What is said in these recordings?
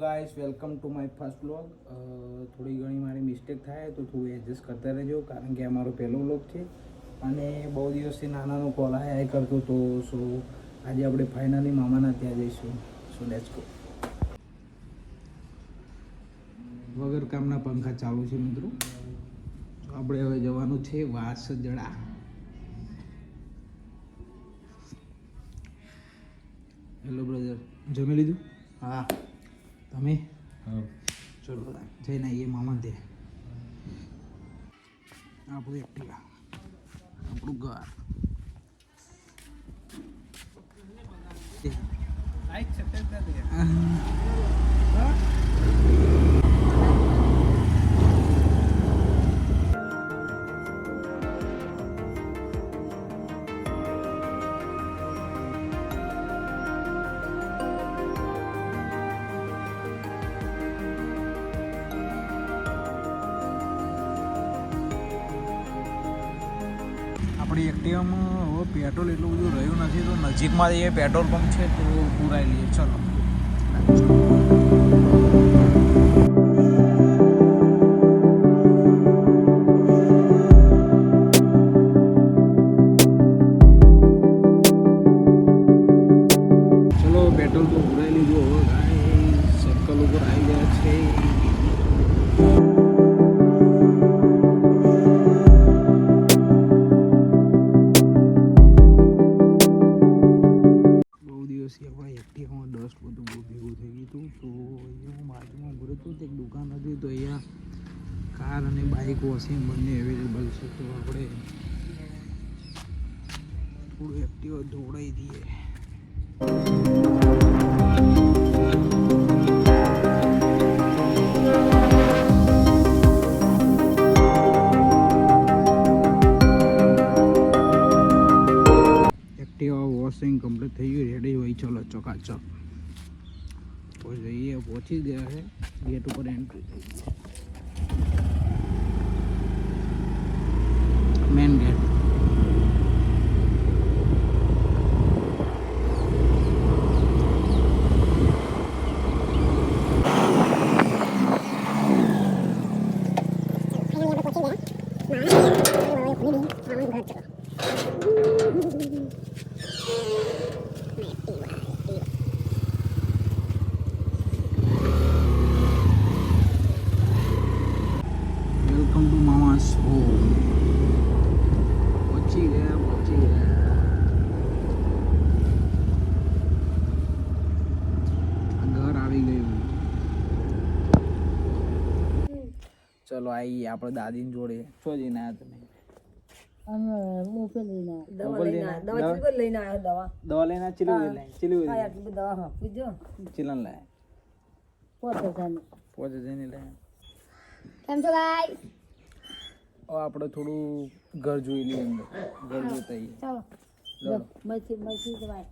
Guys, welcome to my first vlog. થોડી ઘણી મારી મિસ્ટેક થાય તો થોડું એડજસ્ટ કરતા રહેજો, કારણ કે આ મારો પહેલો વ્લોગ છે અને બહુ દિવસથી નાનાનો કોલ આયા કરતો તો. સો આજે આપણે ફાઇનલી મામાના ત્યાં જઈશું. So let's go. વગર કામના પંખા ચાલુ છે મિત્રો. આપણે હવે જવાનું છે વાસજડા. હેલો બ્રધર, જમી લીધું? હા. તમે? હા. ચલો જઈને આવીએ મામા ત્યાં. આપણું એક્ટિવા, આપણું ઘર. આપણી એક્ટિવામાં હવે પેટ્રોલ એટલું બધું રહ્યું નથી, તો નજીકમાં એ પેટ્રોલ પંપ છે તો પુરાઈ લઈએ. ચલો. ચલો પેટ્રોલ તો પુરાઈ લીધું. હવે ગાઈસ સર્કલ ઉપર આવી ગયા છે. એક્ટિવામાં ડસ્ટ બધું બહુ ભેગું થઈ ગયું હતું, તો અહીંયા બાજુમાં ઉભું હતું એક દુકાન હતી, તો અહીંયા કાર અને બાઇક વોશિંગ બંને અવેલેબલ છે. તો આપણે થોડું એક્ટિવા દોડાવી દઈએ. વોશિંગ કમ્પ્લીટ થઈ ગયું, રેડી હોય. ચલો ચોકાચક તો જઈએ. પહોંચી ગયા છે, ગેટ ઉપર એન્ટ્રી થઈ ગઈ. Main gate. Welcome to mama's home. પહોંચી ગયા. ઘર આવી ગયું. ચલો આવીએ આપણે દાદીની જોડે. શું જઈને આવ્યા તમે? દવા લઈને ચિલન લાયા. 5,000 ની લાયા. કેમ છો ગાઈસ? હવે આપણે થોડું ઘર જોઈ લઈએ. અંદર ઘર જોતા ચાલો મચી દવાઈ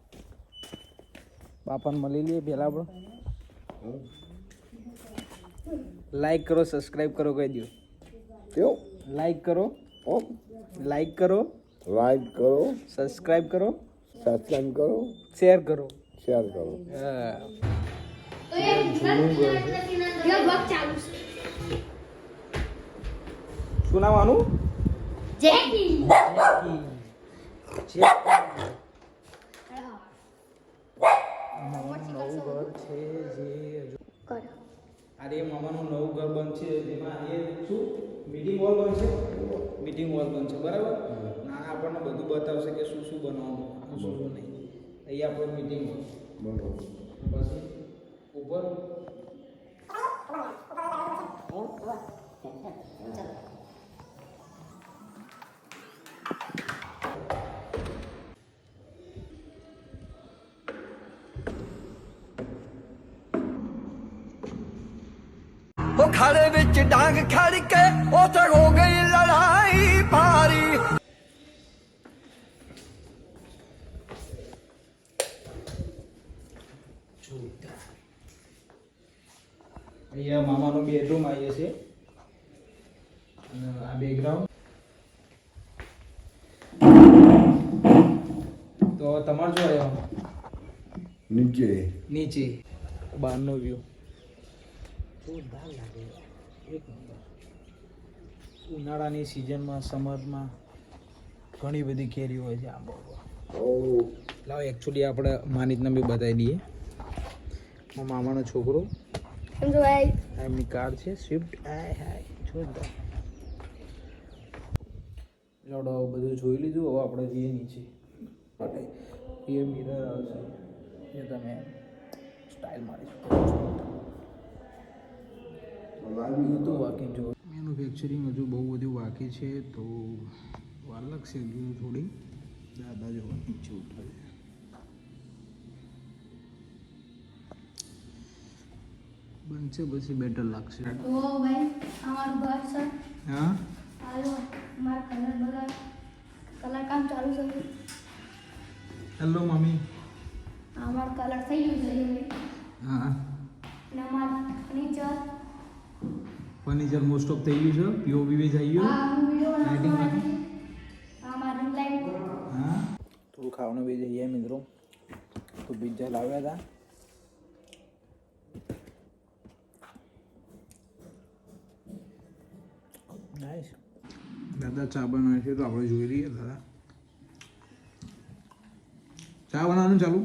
બાપાને મળી લઈએ પહેલાં. આપણે લાઈક કરો, સબસ્ક્રાઈબ કરો, કહી દો. કેવું? લાઈક કરો, સબસ્ક્રાઈબ કરો, શેર કરો. હા. શું નામ આનું? જેકી. મામાનું નવું ઘર છે જે અરે મામાનું નવું ઘર બનશે, જેમાં એ શું મીટિંગ હોલ બનશે. બરાબર. ના આપણને બધું બતાવશે કે શું શું બનાવવાનું, શું શું નહીં. અહીંયા આપણો મીટિંગ હોલ. બરાબર. પછી ઉપર ਉਹ ਖਾੜੇ ਵਿੱਚ ਡਾਂਗ ਖੜ ਕੇ ਉੱਥੇ ਹੋ ਗਈ ਲੜਾਈ ਭਾਰੀ. અહીંયા મામાનો બેડરૂમ આવીએ છે. આ બેકગ્રાઉન્ડ. તો તમારે શું રહેવાનું? નીચે નીચે બહારનો વ્યૂ. જોરદાર લાગે એક નંબર. ઉનાળાની સિઝનમાં સમરમાં ઘણી બધી કેરી હોય છે આંબો. લાવ એકચ્યુઅલી આપણે માનિતને બી બતાવી દઈએ. મારા મામાનો છોકરો કેમ છો ભાઈ? એમની કાર છે સ્વિફ્ટ. હાય જોરદાર. લોડો બધું જોઈ લીધું. હવે આપણે જઈએ નીચે માટે એ મિરર આવશે એ તમે સ્ટાઇલ મારી શકો છો. બધું બાકી જો મેન્યુફેક્ચરિંગ હજુ બહુ બધું બાકી છે તો વાર લાગશે હજુ થોડી. દાદા જો નીચે ઉતરે બનશે પછી બેટર લાગશે. તો ભાઈ અમારું ઘર છે. હા હાલો મારા કલર કામ ચાલુ છે. Hello mummy. અમારું કલર થઈ ગયું છે ભાઈ. હા અને અમારું ફર્નિચર મોસ્ટ ઓફ થઈ ગયું છે. પીઓપી બી થઈ ગયું. લાઇટિંગ બાકી. અમારી લાઈટ હા થોડું ખાવાનું બી જઈએ મિત્રો. તો પિઝા લાવ્યા હતા. નાઈસ. દાદા ચા બનાવે છે તો આપણે જોઈ લઈએ. દાદા ચા બનાવવાનું ચાલુ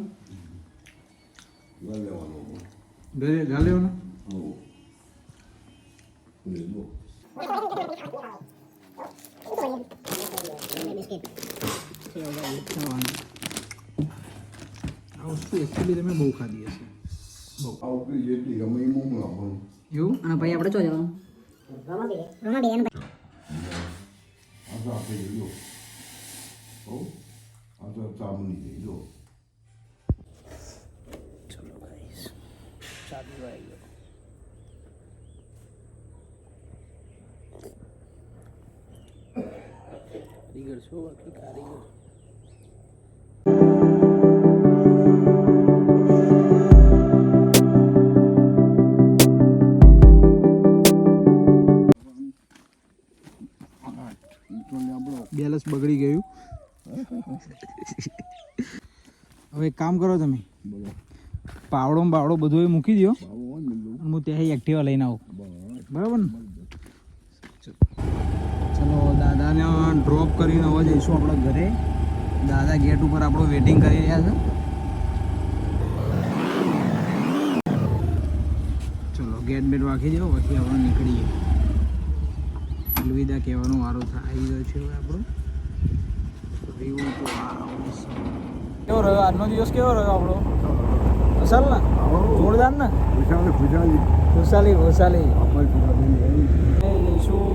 ઘરે ઘા લેવાનું. આ વસ્તુ એકચ્યુઅલી તમે બહુ ખાધી હશે. બહુ એવું. અને ભાઈ આપણે ચો જવાનું? ચલો ગાઈસ ચા પીવા આવી ગયો. કારીગર છો બાકી કારીગર. બેલેન્સ બગડી ગયું. હવે એક કામ કરો તમે પાવડો ને બાવડો બધું એ મૂકી દો. હું ત્યાં એક્ટિવા લઈને આવું. બરાબર ને. ચલો દાદાને ડ્રોપ કરીને હવે જઈશું આપણે ઘરે. દાદા ગેટ ઉપર આપણું વેઇટિંગ કરી રહ્યા છે. ચલો ગેટ બેટ વાગી જાઓ પછી આપણે નીકળીએ. અલવિદા કહેવાનો વારો આવી ગયો છે હવે આપણો. કેવો રહ્યો આજનો દિવસ? કેવો રહ્યો આપણો? અસલ ને જોરદાર ને. ખુશાલી જઈશું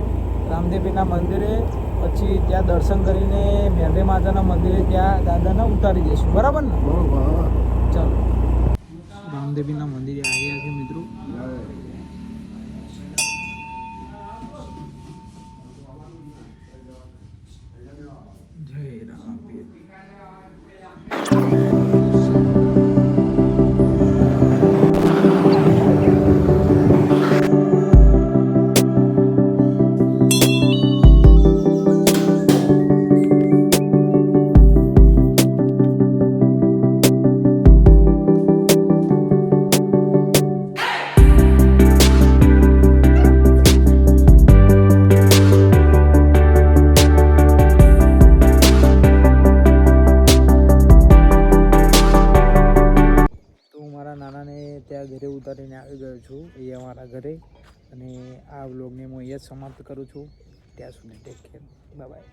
રામદેવીના મંદિરે. પછી ત્યાં દર્શન કરીને મેરડે માતાના મંદિરે ત્યાં દાદાને ઉતારી દઈશું. બરાબર ને? ચાલો રામદેવીના મંદિરે આવ્યા છે મિત્રો. જય રામ. ત્યાં ઘરે ઉતારીને આવી ગયો છું અહીંયા અમારા ઘરે. અને આ વ્લોગને હું અહીંયા જ સમાપ્ત કરું છું. ત્યાં સુધી ટેક કેર. Bye bye.